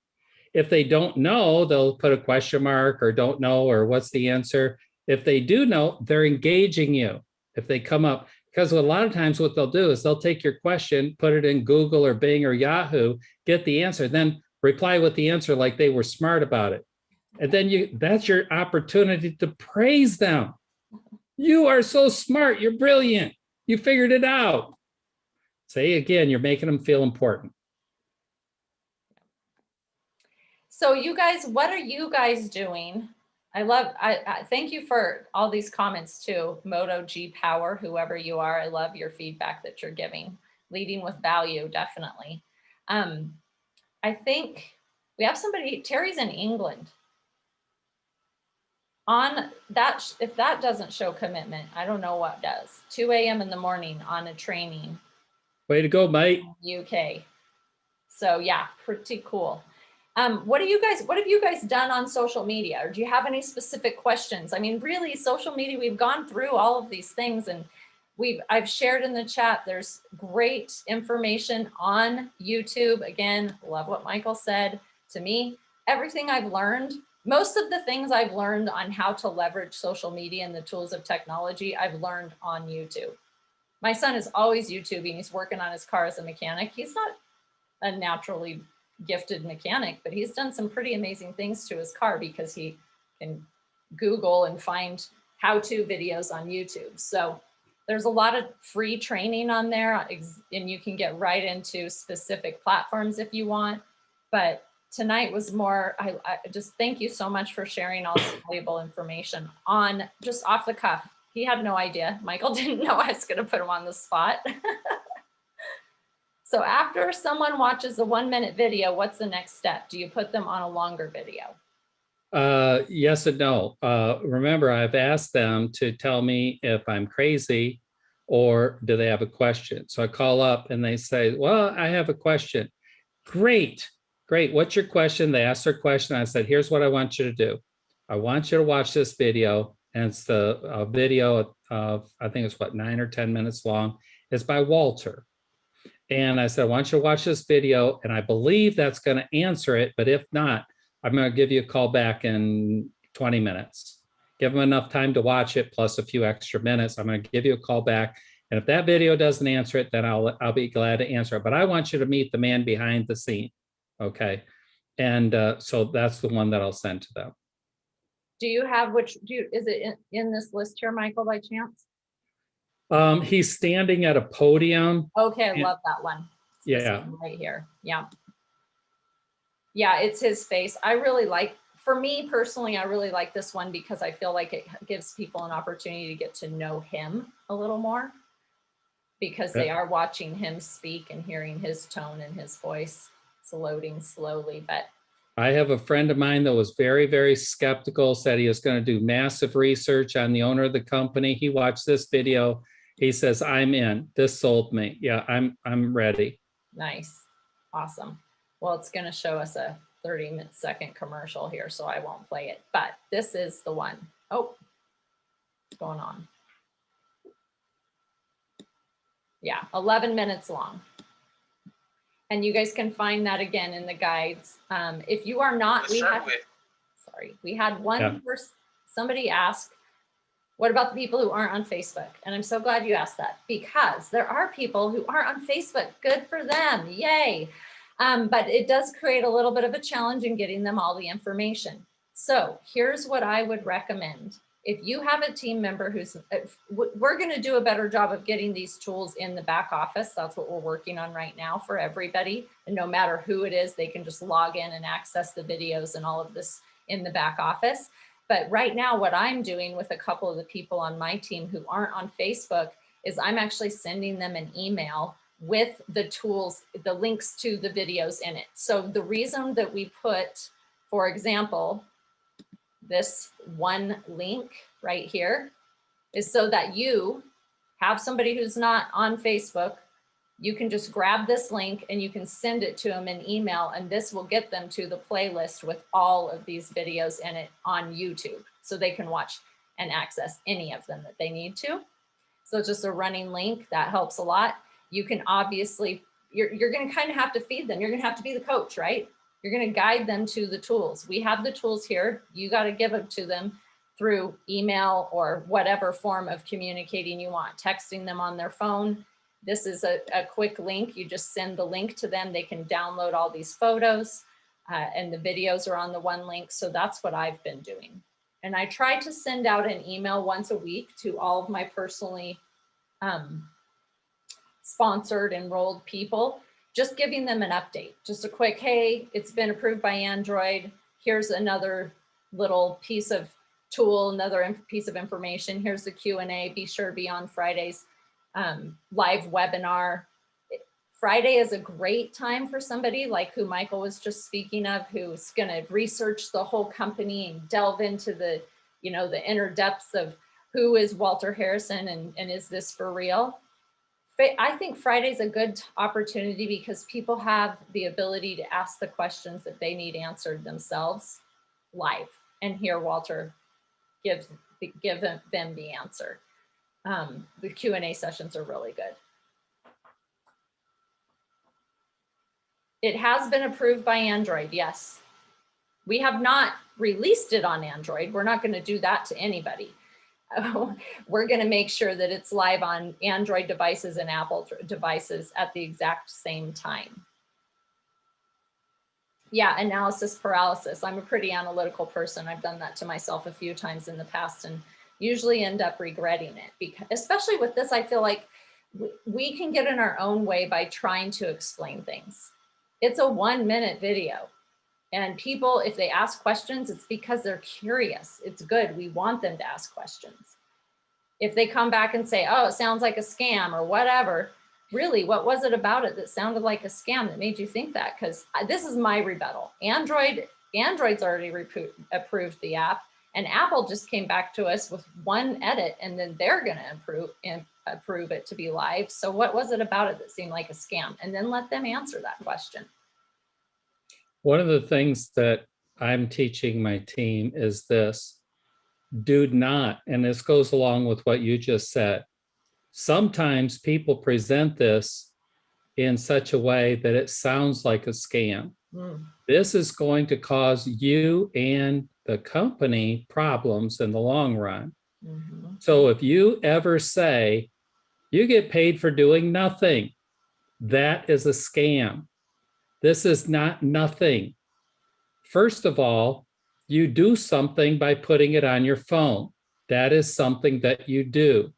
If they don't know, they'll put a question mark or don't know or what's the answer. If they do know, they're engaging you. If they come up, because a lot of times what they'll do is they'll take your question, put it in Google or Bing or Yahoo, get the answer, then reply with the answer like they were smart about it. And then that's your opportunity to praise them. You are so smart. You're brilliant. You figured it out. Say again, you're making them feel important. So you guys, what are you guys doing? I thank you for all these comments too. Moto G Power, whoever you are, I love your feedback that you're giving. Leading with value, definitely. I think we have somebody, Terry's in England. On that, if that doesn't show commitment, I don't know what does. 2 a.m. in the morning on a training. Way to go, mate. UK. So yeah, pretty cool. What have you guys done on social media? Or do you have any specific questions? I mean, really, social media, we've gone through all of these things, and I've shared in the chat, there's great information on YouTube. Again, love what Michael said. To me, everything I've learned, most of the things I've learned on how to leverage social media and the tools of technology, I've learned on YouTube. My son is always YouTubing. He's working on his car as a mechanic. He's not a naturally gifted mechanic, but he's done some pretty amazing things to his car because he can Google and find how-to videos on YouTube. So there's a lot of free training on there, and you can get right into specific platforms if you want. But tonight was more, I just thank you so much for sharing all this valuable information on just off the cuff. He had no idea. Michael didn't know I was going to put him on the spot. So after someone watches a 1-minute video, what's the next step? Do you put them on a longer video? Yes and no. Remember, I've asked them to tell me if I'm crazy or do they have a question. So I call up and they say, well, I have a question. Great, great. What's your question? They asked their question. I said, here's what I want you to do. I want you to watch this video. And it's the video of, I think it's what, 9 or 10 minutes long. It's by Walter. And I said, I want you to watch this video. And I believe that's going to answer it. But if not, I'm going to give you a call back in 20 minutes. Give them enough time to watch it plus a few extra minutes. I'm going to give you a call back. And if that video doesn't answer it, then I'll be glad to answer it. But I want you to meet the man behind the scene. Okay. And so that's the one that I'll send to them. Do you have is it in this list here, Michael, by chance? He's standing at a podium. Okay, I love that one. It's Yeah. right here. Yeah. Yeah, it's his face. For me personally, I really like this one because I feel like it gives people an opportunity to get to know him a little more because they are watching him speak and hearing his tone and his voice. It's loading slowly, but I have a friend of mine that was very, very skeptical, said he was going to do massive research on the owner of the company. He watched this video. He says, I'm in. This sold me. Yeah, I'm ready. nice. Awesome. Well, it's going to show us a 30-second commercial here, so I won't play it, but this is the one. Oh, what's going on? Yeah, 11 minutes long. And you guys can find that again in the guides. If you are not, we had one person, somebody ask, what about the people who aren't on Facebook? And I'm so glad you asked that because there are people who aren't on Facebook. Good for them, yay. But it does create a little bit of a challenge in getting them all the information. So here's what I would recommend. If you have a team member we're going to do a better job of getting these tools in the back office. That's what we're working on right now for everybody. And no matter who it is, they can just log in and access the videos and all of this in the back office. But right now, what I'm doing with a couple of the people on my team who aren't on Facebook is I'm actually sending them an email with the tools, the links to the videos in it. So the reason that we put, for example, this one link right here is so that you have somebody who's not on Facebook, you can just grab this link and you can send it to them in email, and this will get them to the playlist with all of these videos in it on YouTube, so they can watch and access any of them that they need to. So it's just a running link that helps a lot. You can obviously, you're going to kind of have to feed them. You're going to have to be the coach, right? You're going to guide them to the tools. We have the tools here. You got to give them to them through email or whatever form of communicating you want, texting them on their phone. This is a quick link. You just send the link to them. They can download all these photos and the videos are on the one link. So that's what I've been doing. And I try to send out an email once a week to all of my personally sponsored, enrolled people, just giving them an update, just a quick, hey, it's been approved by Android. Here's another little piece of tool, another piece of information. Here's the Q&A. Be sure to be on Friday's live webinar. Friday is a great time for somebody like who Michael was just speaking of, who's going to research the whole company and delve into the, the inner depths of who is Walter Harrison and is this for real? I think Friday's a good opportunity because people have the ability to ask the questions that they need answered themselves live and hear Walter give them the answer. The Q&A sessions are really good. It has been approved by Android, yes. We have not released it on Android. We're not going to do that to anybody. We're going to make sure that it's live on Android devices and Apple devices at the exact same time. Yeah, analysis paralysis. I'm a pretty analytical person. I've done that to myself a few times in the past and usually end up regretting it. Because, especially with this, I feel like we can get in our own way by trying to explain things. It's a 1-minute video. And people, if they ask questions, it's because they're curious. It's good. We want them to ask questions. If they come back and say, oh, it sounds like a scam or whatever, really, what was it about it that sounded like a scam that made you think that? Because this is my rebuttal. Android's already approved the app, and Apple just came back to us with one edit, and then they're going to approve it to be live. So what was it about it that seemed like a scam? And then let them answer that question. One of the things that I'm teaching my team is this: do not, and this goes along with what you just said. Sometimes people present this in such a way that it sounds like a scam. This is going to cause you and the company problems in the long run. So if you ever say, you get paid for doing nothing, that is a scam. This is not nothing. First of all, you do something by putting it on your phone. That is something that you do.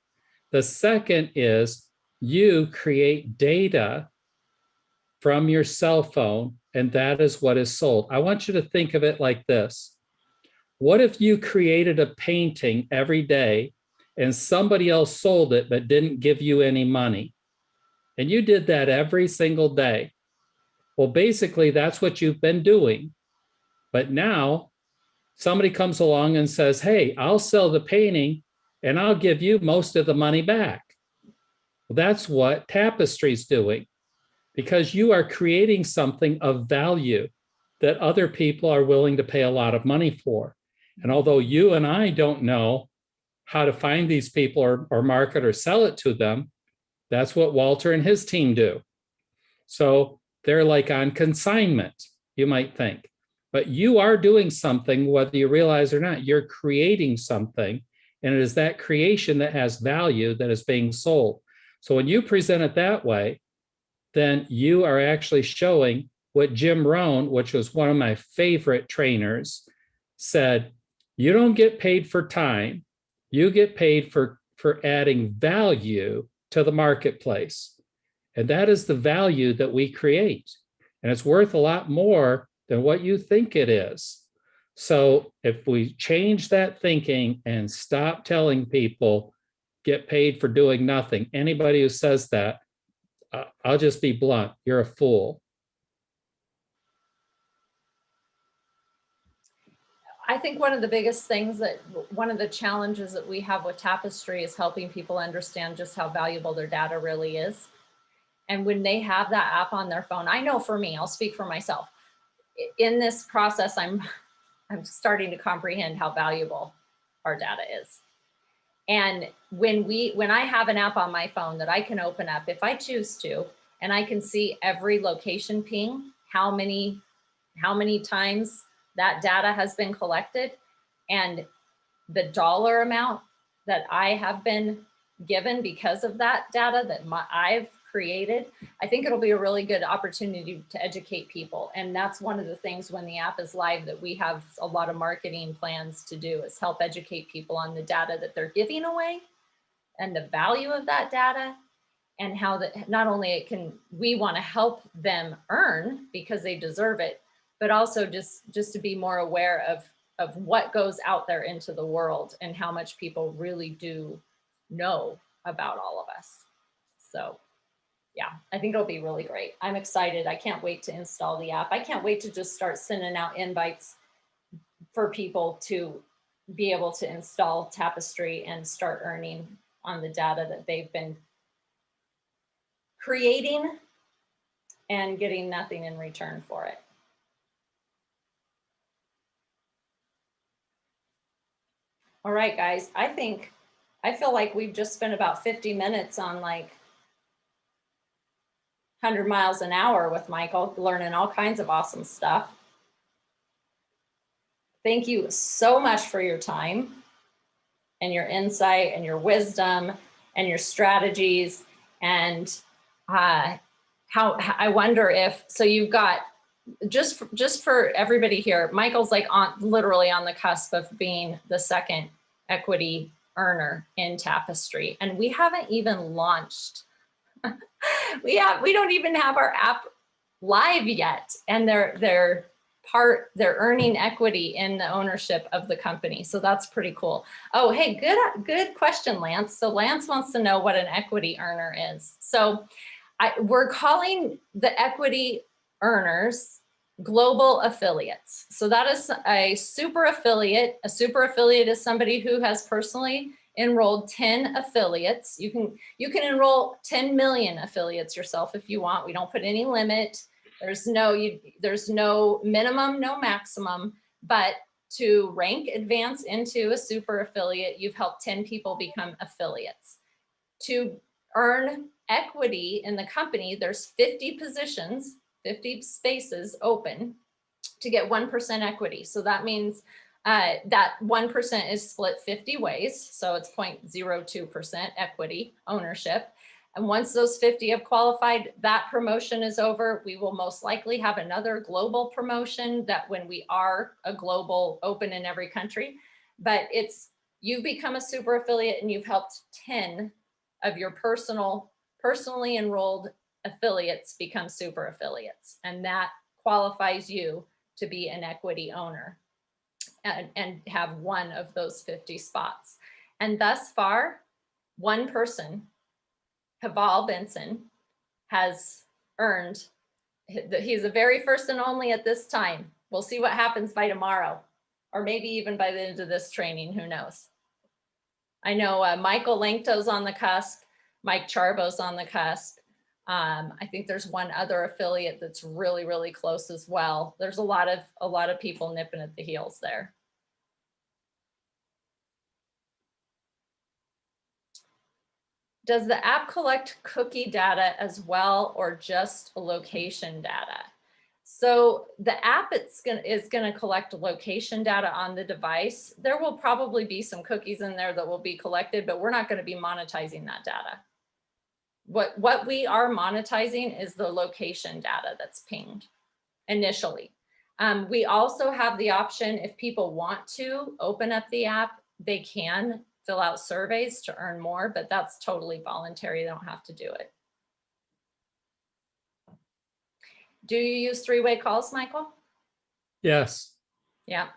The second is you create data from your cell phone, and that is what is sold. I want you to think of it like this. What if you created a painting every day and somebody else sold it but didn't give you any money? And you did that every single day. Well, basically, that's what you've been doing. But now somebody comes along and says, hey, I'll sell the painting and I'll give you most of the money back. Well, that's what Tapestry's doing, because you are creating something of value that other people are willing to pay a lot of money for. And although you and I don't know how to find these people or market or sell it to them, that's what Walter and his team do. So they're like on consignment, you might think. But you are doing something, whether you realize or not. You're creating something, and it is that creation that has value that is being sold. So when you present it that way, then you are actually showing what Jim Rohn, which was one of my favorite trainers, said: you don't get paid for time, you get paid for adding value to the marketplace. And that is the value that we create. And it's worth a lot more than what you think it is. So if we change that thinking and stop telling people, get paid for doing nothing, anybody who says that, I'll just be blunt, you're a fool. I think one of the biggest things one of the challenges that we have with Tapestry is helping people understand just how valuable their data really is. And when they have that app on their phone, I know for me, I'll speak for myself. In this process, I'm starting to comprehend how valuable our data is. And when I have an app on my phone that I can open up if I choose to, and I can see every location ping, how many times that data has been collected, and the dollar amount that I have been given because of that data that I've created, I think it'll be a really good opportunity to educate people. And that's one of the things when the app is live that we have a lot of marketing plans to do, is help educate people on the data that they're giving away and the value of that data, and how that not only we want to help them earn because they deserve it, but also just to be more aware of what goes out there into the world and how much people really do know about all of us. So yeah, I think it'll be really great. I'm excited. I can't wait to install the app. I can't wait to just start sending out invites for people to be able to install Tapestry and start earning on the data that they've been creating and getting nothing in return for it. All right, guys, I feel like we've just spent about 50 minutes on like 100 miles an hour with Michael, learning all kinds of awesome stuff. Thank you so much for your time and your insight and your wisdom and your strategies. And how I wonder if, so you've got, just for everybody here, Michael's like literally on the cusp of being the second equity earner in Tapestry. And we haven't even launched. We don't even have our app live yet. And they're earning equity in the ownership of the company. So that's pretty cool. Oh, hey, good question, Lance. So Lance wants to know what an equity earner is. So we're calling the equity earners global affiliates. So that is a super affiliate. A super affiliate is somebody who has personally enrolled 10 affiliates. You can enroll 10 million affiliates yourself if you want. We don't put any limit. There's no minimum, no maximum, but to rank advance into a super affiliate, you've helped 10 people become affiliates. To earn equity in the company, there's 50 positions, 50 spaces open to get 1% equity. So that means that 1% is split 50 ways. So it's 0.02% equity ownership. And once those 50 have qualified, that promotion is over. We will most likely have another global promotion that when we are a global open in every country, but you've become a super affiliate and you've helped 10 of your personally enrolled affiliates become super affiliates. And that qualifies you to be an equity owner and have one of those 50 spots. And thus far, one person, Haval Benson, has earned, he's the very first and only at this time. We'll see what happens by tomorrow, or maybe even by the end of this training, who knows? I know Michael Langto's on the cusp, Mike Charbo's on the cusp. I think there's one other affiliate that's really, really close as well. There's a lot of people nipping at the heels there. Does the app collect cookie data as well, or just location data? So the app is going to collect location data on the device. There will probably be some cookies in there that will be collected, but we're not going to be monetizing that data. What we are monetizing is the location data that's pinged initially. We also have the option, if people want to open up the app, they can fill out surveys to earn more, but that's totally voluntary. They don't have to do it. Do you use three-way calls, Michael? Yes, Yeah.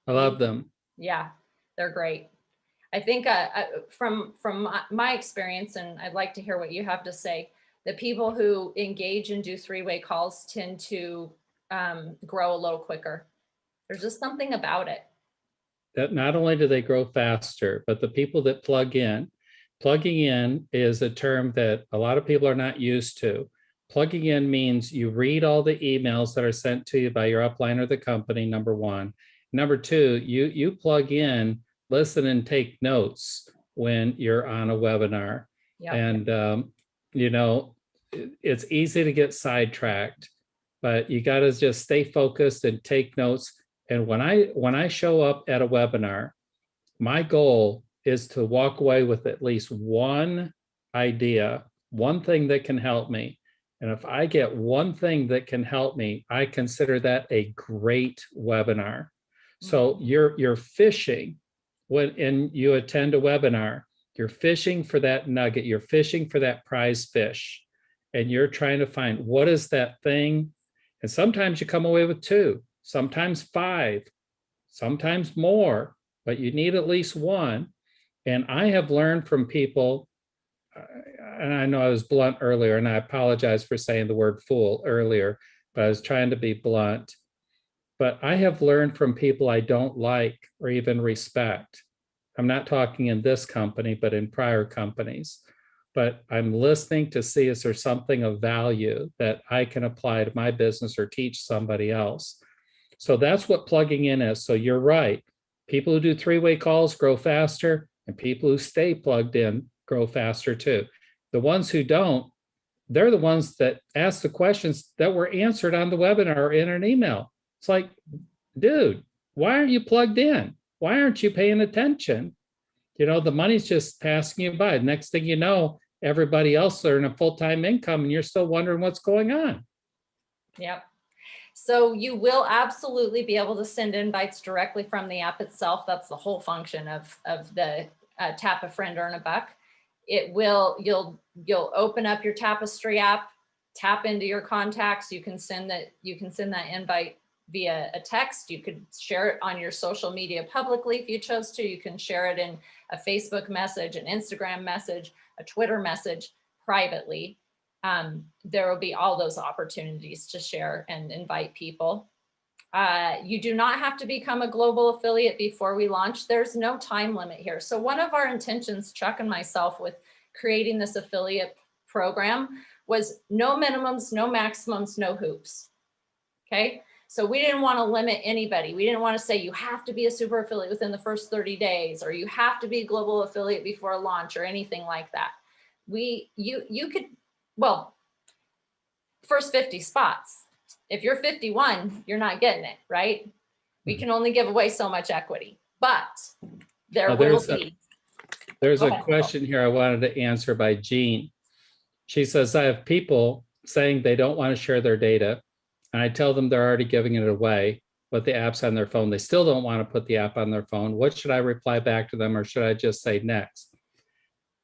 I love them. Yeah, they're great. I think from my experience, and I'd like to hear what you have to say, the people who engage and do three-way calls tend to grow a little quicker. There's just something about it. That not only do they grow faster, but the people that plugging in is a term that a lot of people are not used to. Plugging in means you read all the emails that are sent to you by your upline or the company, number one. Number two, you plug in, listen and take notes when you're on a webinar. Yep. And, you know, it's easy to get sidetracked, but you got to just stay focused and take notes. And when I show up at a webinar, my goal is to walk away with at least one idea, one thing that can help me. And if I get one thing that can help me, I consider that a great webinar. So you're fishing when you attend a webinar, you're fishing for that nugget, you're fishing for that prize fish, and you're trying to find what is that thing. And sometimes you come away with 2, sometimes 5, sometimes more, but you need at least one. And I have learned from people, and I know I was blunt earlier, and I apologize for saying the word fool earlier, but I was trying to be blunt. But I have learned from people I don't like or even respect. I'm not talking in this company, but in prior companies. But I'm listening to see, is there something of value that I can apply to my business or teach somebody else? So that's what plugging in is. So you're right. People who do three-way calls grow faster, and people who stay plugged in grow faster too. The ones who don't, they're the ones that ask the questions that were answered on the webinar or in an email. It's like, dude, why aren't you plugged in? Why aren't you paying attention? You know, the money's just passing you by. Next thing you know, everybody else are in a full-time income and you're still wondering what's going on. Yep. So you will absolutely be able to send invites directly from the app itself. That's the whole function of the Tap a Friend, Earn a Buck. It will, you'll open up your Tapestry app, tap into your contacts. You can send that invite via a text. You could share it on your social media publicly if you chose to. You can share it in a Facebook message, an Instagram message, a Twitter message privately. there will be all those opportunities to share and invite people. You do not have to become a global affiliate before we launch. There's no time limit here. So one of our intentions, Chuck and myself, with creating this affiliate program was no minimums, no maximums, no hoops. Okay. So we didn't want to limit anybody. We didn't want to say you have to be a super affiliate within the first 30 days, or you have to be a global affiliate before launch, or anything like that. You could, well, first 50 spots. If you're 51, you're not getting it, right? We can only give away so much equity, but there will be. There's Go a ahead. question here I wanted to answer by Jean. She says, I have people saying they don't want to share their data, and I tell them they're already giving it away with the apps on their phone. They still don't want to put the app on their phone. What should I reply back to them, or should I just say next?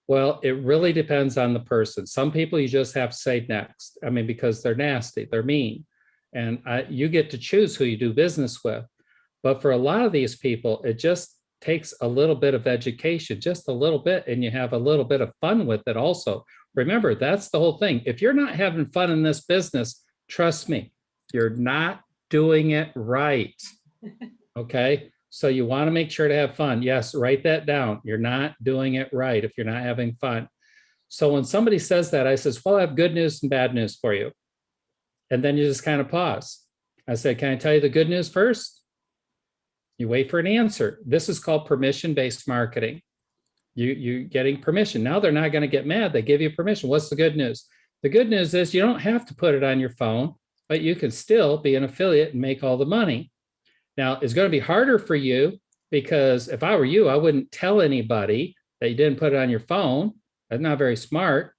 Well, it really depends on the person. Some people you just have to say next. I mean, because they're nasty, they're mean, and you get to choose who you do business with. But for a lot of these people, it just takes a little bit of education, just a little bit, and you have a little bit of fun with it also. Remember, that's the whole thing. If you're not having fun in this business, trust me, you're not doing it right. Okay? So you want to make sure to have fun. Yes, write that down. You're not doing it right if you're not having fun. So when somebody says that, I says, well, I have good news and bad news for you. And then you just kind of pause. I said, can I tell you the good news first? You wait for an answer. This is called permission-based marketing. You're getting permission. Now they're not going to get mad. They give you permission. What's the good news? The good news is you don't have to put it on your phone, but you can still be an affiliate and make all the money. Now, it's going to be harder for you, because if I were you, I wouldn't tell anybody that you didn't put it on your phone. That's not very smart.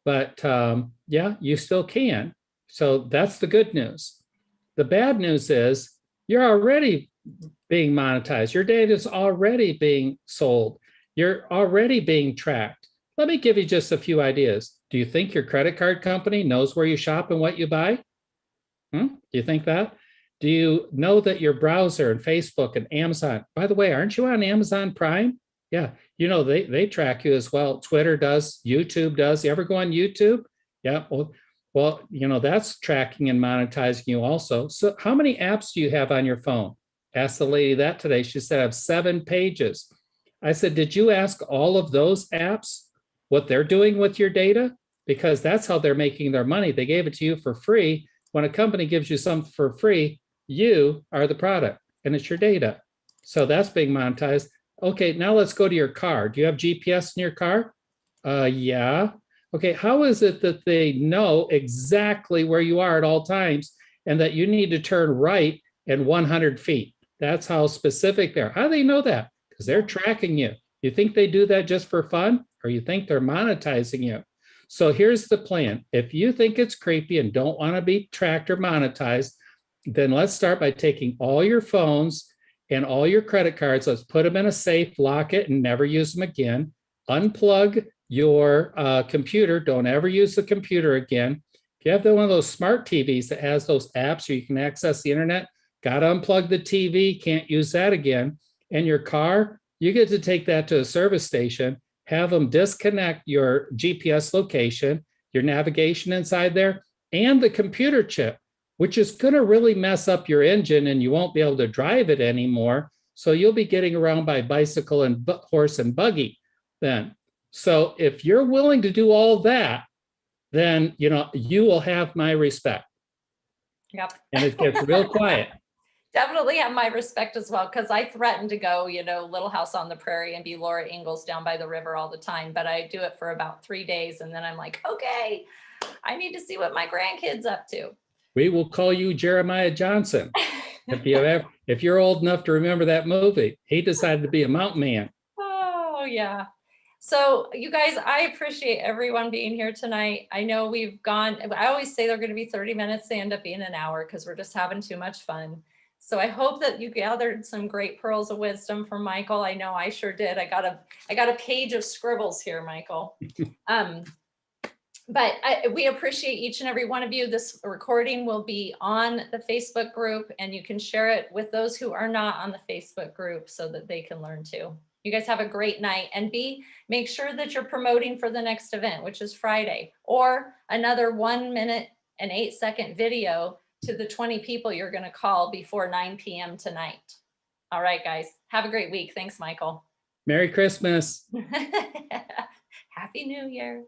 But yeah, you still can. So that's the good news. The bad news is you're already being monetized. Your data is already being sold. You're already being tracked. Let me give you just a few ideas. Do you think your credit card company knows where you shop and what you buy? Do you think that? Do you know that your browser and Facebook and Amazon, by the way, aren't you on Amazon Prime? Yeah, you know, they track you as well. Twitter does, YouTube does. You ever go on YouTube? Yeah, well, you know, that's tracking and monetizing you also. So how many apps do you have on your phone? Asked the lady that today. She said, I have 7 pages. I said, did you ask all of those apps what they're doing with your data? Because that's how they're making their money. They gave it to you for free. When a company gives you something for free, you are the product and it's your data. So that's being monetized. Okay, now let's go to your car. Do you have GPS in your car? Yeah. Okay, how is it that they know exactly where you are at all times and that you need to turn right in 100 feet? That's how specific they are. How do they know that? Because they're tracking you. You think they do that just for fun, or you think they're monetizing you? So here's the plan. If you think it's creepy and don't want to be tracked or monetized, then let's start by taking all your phones and all your credit cards. Let's put them in a safe, lock it, and never use them again. Unplug your computer. Don't ever use the computer again. If you have one of those smart TVs that has those apps so you can access the internet, got to unplug the TV, can't use that again. And your car, you get to take that to a service station, have them disconnect your GPS location, your navigation inside there, and the computer chip, which is going to really mess up your engine and you won't be able to drive it anymore. So you'll be getting around by bicycle and horse and buggy then. So if you're willing to do all that, then you know you will have my respect. Yep. And it gets real quiet. Definitely have my respect as well, because I threaten to go, you know, Little House on the Prairie and be Laura Ingalls down by the river all the time, but I do it for about 3 days and then I'm like, okay, I need to see what my grandkids up to. We will call you Jeremiah Johnson. If you're old enough to remember that movie, he decided to be a mountain man. Oh yeah. So you guys, I appreciate everyone being here tonight. I know we've gone, I always say they're going to be 30 minutes. They end up being an hour because we're just having too much fun. So I hope that you gathered some great pearls of wisdom from Michael. I know I sure did. I got a page of scribbles here, Michael. But we appreciate each and every one of you. This recording will be on the Facebook group and you can share it with those who are not on the Facebook group so that they can learn too. You guys have a great night, and make sure that you're promoting for the next event, which is Friday, or another 1 minute and 8 second video to the 20 people you're going to call before 9 p.m. tonight. All right, guys, have a great week. Thanks, Michael. Merry Christmas. Happy New Year.